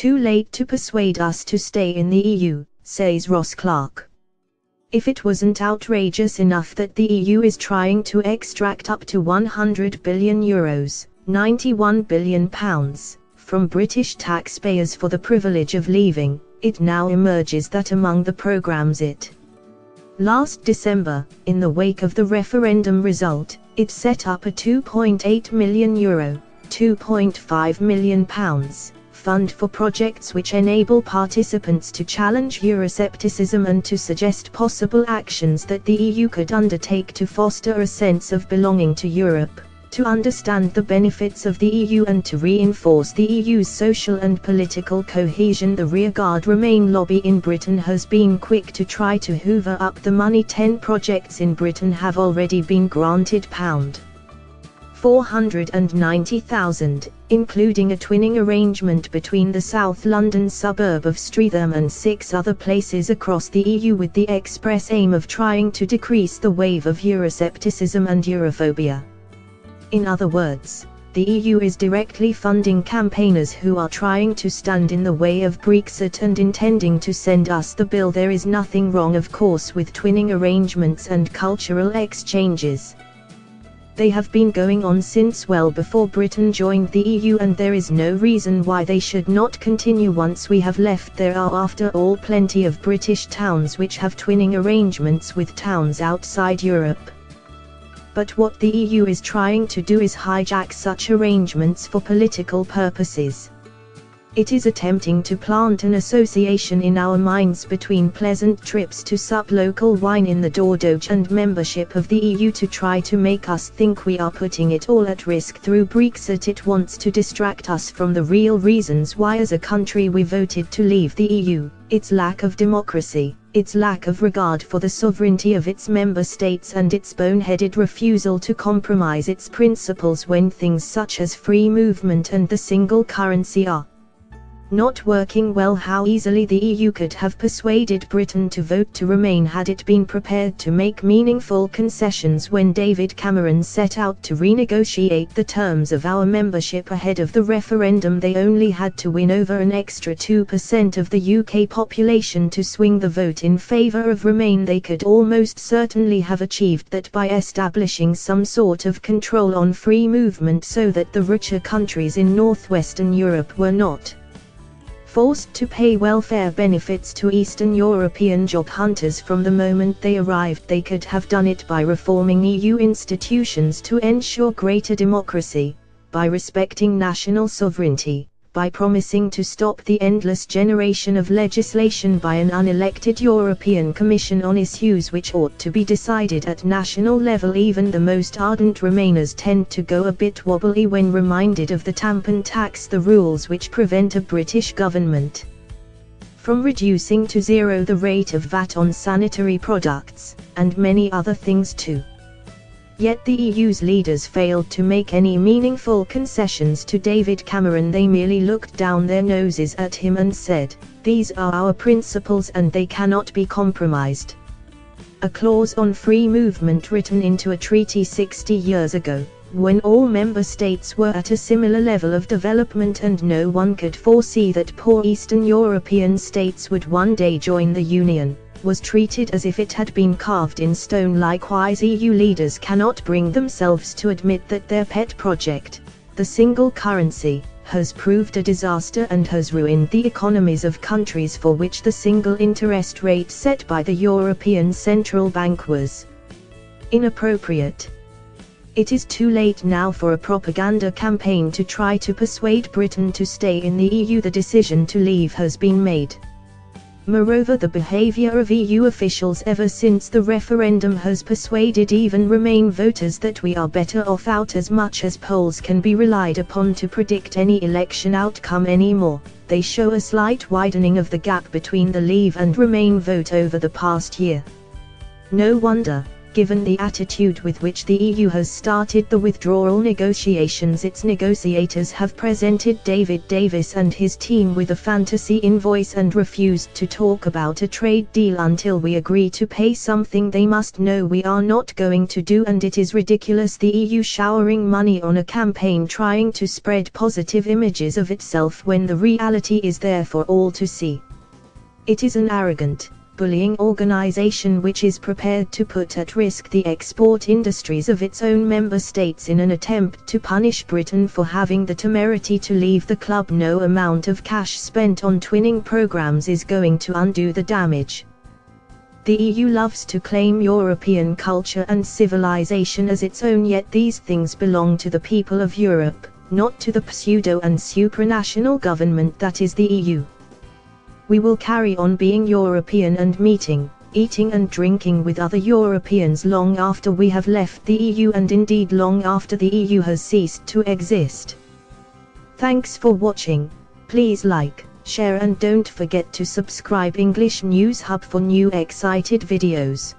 too late to persuade us to stay in the EU, says Ross Clark. If it wasn't outrageous enough that the EU is trying to extract up to €100 billion, £91 billion, from British taxpayers for the privilege of leaving, it now emerges that among the programmes last December, in the wake of the referendum result, it set up a €2.8 million, £2.5 million, fund for projects which enable participants to challenge Euroscepticism and to suggest possible actions that the EU could undertake to foster a sense of belonging to Europe, to understand the benefits of the EU and to reinforce the EU's social and political cohesion. The Rearguard Remain lobby in Britain has been quick to try to hoover up the money. 10 projects in Britain have already been granted £490,000, including a twinning arrangement between the South London suburb of Streatham and 6 other places across the EU, with the express aim of trying to decrease the wave of Euroscepticism and Europhobia. In other words, the EU is directly funding campaigners who are trying to stand in the way of Brexit and intending to send us the bill. There is nothing wrong, of course, with twinning arrangements and cultural exchanges. They have been going on since well before Britain joined the EU, and there is no reason why they should not continue once we have left. There are, after all, plenty of British towns which have twinning arrangements with towns outside Europe. But what the EU is trying to do is hijack such arrangements for political purposes. It is attempting to plant an association in our minds between pleasant trips to sup local wine in the Dordogne and membership of the EU to try to make us think we are putting it all at risk through Brexit. It wants to distract us from the real reasons why as a country we voted to leave the EU, its lack of democracy, its lack of regard for the sovereignty of its member states, and its boneheaded refusal to compromise its principles when things such as free movement and the single currency are not working well. How easily the EU could have persuaded Britain to vote to remain had it been prepared to make meaningful concessions when David Cameron set out to renegotiate the terms of our membership ahead of the referendum. They only had to win over an extra 2% of the UK population to swing the vote in favour of Remain. They could almost certainly have achieved that by establishing some sort of control on free movement so that the richer countries in northwestern Europe were not forced to pay welfare benefits to Eastern European job hunters from the moment they arrived. They could have done it by reforming EU institutions to ensure greater democracy, by respecting national sovereignty, by promising to stop the endless generation of legislation by an unelected European Commission on issues which ought to be decided at national level. Even the most ardent Remainers tend to go a bit wobbly when reminded of the tampon tax, the rules which prevent a British government from reducing to zero the rate of VAT on sanitary products, and many other things too. Yet the EU's leaders failed to make any meaningful concessions to David Cameron. They merely looked down their noses at him and said, "These are our principles and they cannot be compromised." A clause on free movement written into a treaty 60 years ago, when all member states were at a similar level of development and no one could foresee that poor Eastern European states would one day join the Union, was treated as if it had been carved in stone. Likewise, EU leaders cannot bring themselves to admit that their pet project, the single currency, has proved a disaster and has ruined the economies of countries for which the single interest rate set by the European Central Bank was inappropriate. It is too late now for a propaganda campaign to try to persuade Britain to stay in the EU. The decision to leave has been made. Moreover, the behavior of EU officials ever since the referendum has persuaded even Remain voters that we are better off out. As much as polls can be relied upon to predict any election outcome anymore, they show a slight widening of the gap between the Leave and Remain vote over the past year. No wonder, Given the attitude with which the EU has started the withdrawal negotiations, its negotiators have presented David Davis and his team with a fantasy invoice and refused to talk about a trade deal until we agree to pay something they must know we are not going to do, and it is ridiculous the EU showering money on a campaign trying to spread positive images of itself when the reality is there for all to see. It is an arrogant, bullying organization which is prepared to put at risk the export industries of its own member states in an attempt to punish Britain for having the temerity to leave the club. No amount of cash spent on twinning programs is going to undo the damage. The EU loves to claim European culture and civilization as its own, yet these things belong to the people of Europe, not to the pseudo and supranational government that is the EU. We will carry on being European and meeting, eating and drinking with other Europeans long after we have left the EU, and indeed long after the EU has ceased to exist. Thanks for watching. Please like, share and don't forget to subscribe English News Hub for new excited videos.